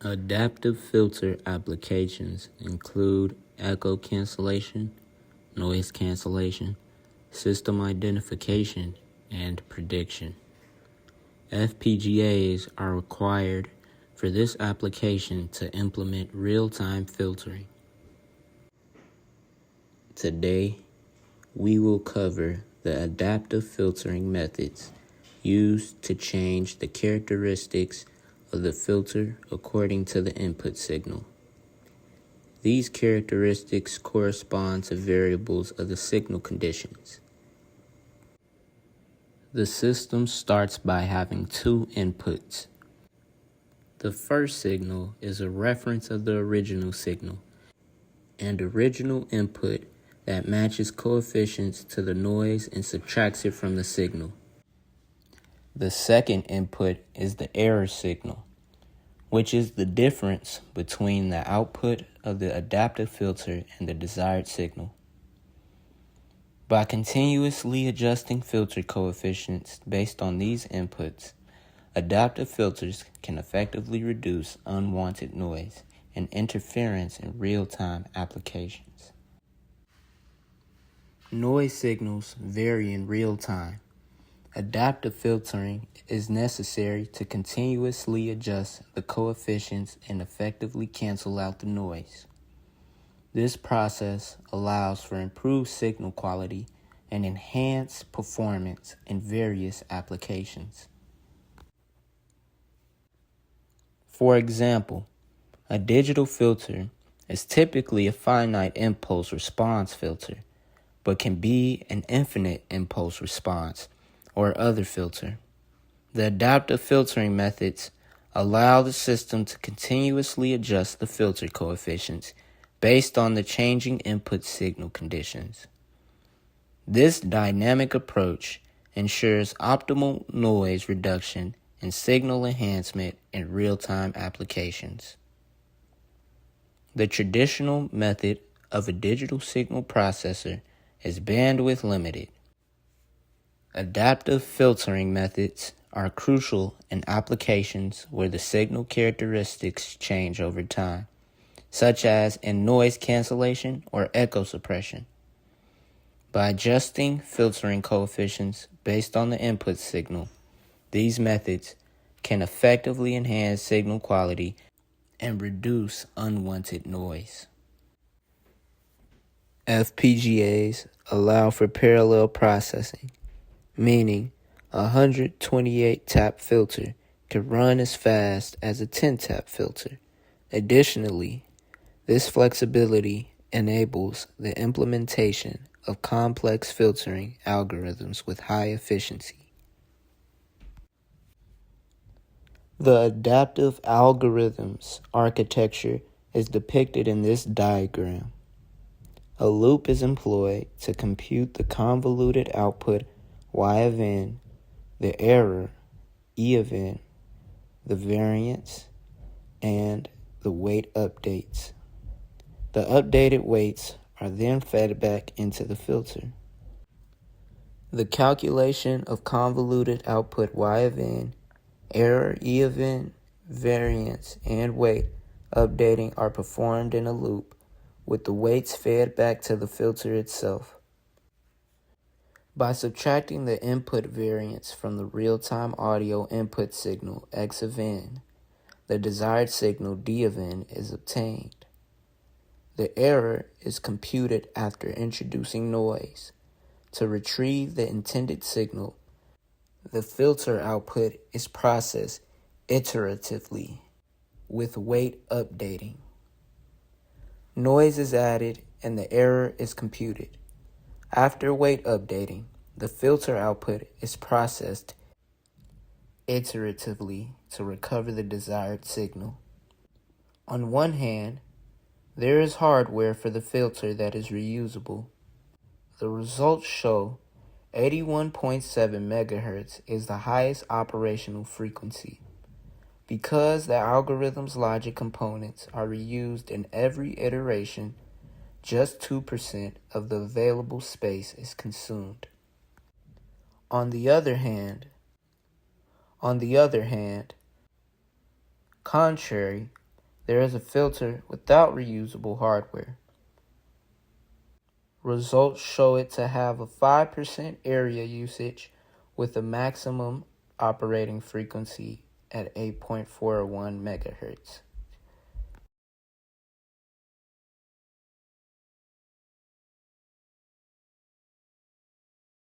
Adaptive filter applications include echo cancellation, noise cancellation, system identification, and prediction. FPGAs are required for this application to implement real-time filtering. Today, we will cover the adaptive filtering methods used to change the characteristics of the filter according to the input signal. These characteristics correspond to variables of the signal conditions. The system starts by having two inputs. The first signal is a reference of the original signal and original input that matches coefficients to the noise and subtracts it from the signal. The second input is the error signal, which is the difference between the output of the adaptive filter and the desired signal. By continuously adjusting filter coefficients based on these inputs, adaptive filters can effectively reduce unwanted noise and interference in real-time applications. Noise signals vary in real time. Adaptive filtering is necessary to continuously adjust the coefficients and effectively cancel out the noise. This process allows for improved signal quality and enhanced performance in various applications. For example, a digital filter is typically a finite impulse response filter, but can be an infinite impulse response or other filter. The adaptive filtering methods allow the system to continuously adjust the filter coefficients based on the changing input signal conditions. This dynamic approach ensures optimal noise reduction and signal enhancement in real-time applications. The traditional method of a digital signal processor is bandwidth limited. Adaptive filtering methods are crucial in applications where the signal characteristics change over time, such as in noise cancellation or echo suppression. By adjusting filtering coefficients based on the input signal, these methods can effectively enhance signal quality and reduce unwanted noise. FPGAs allow for parallel processing, meaning a 128-tap filter can run as fast as a 10-tap filter. Additionally, this flexibility enables the implementation of complex filtering algorithms with high efficiency. The adaptive algorithms architecture is depicted in this diagram. A loop is employed to compute the convoluted output Y of n, the error E of n, the variance, and the weight updates. The updated weights are then fed back into the filter. The calculation of convoluted output Y of n, error E of n, variance, and weight updating are performed in a loop, with the weights fed back to the filter itself. By subtracting the input variance from the real-time audio input signal X of n, the desired signal D of n is obtained. The error is computed after introducing noise. To retrieve the intended signal, the filter output is processed iteratively with weight updating. Noise is added and the error is computed. After weight updating, the filter output is processed iteratively to recover the desired signal. On one hand, there is hardware for the filter that is reusable. The results show 81.7 MHz is the highest operational frequency. Because the algorithm's logic components are reused in every iteration, just 2% of the available space is consumed. On the other hand, contrary There is a filter without reusable hardware. Results show it to have a 5% area usage with a maximum operating frequency at 8.41 megahertz.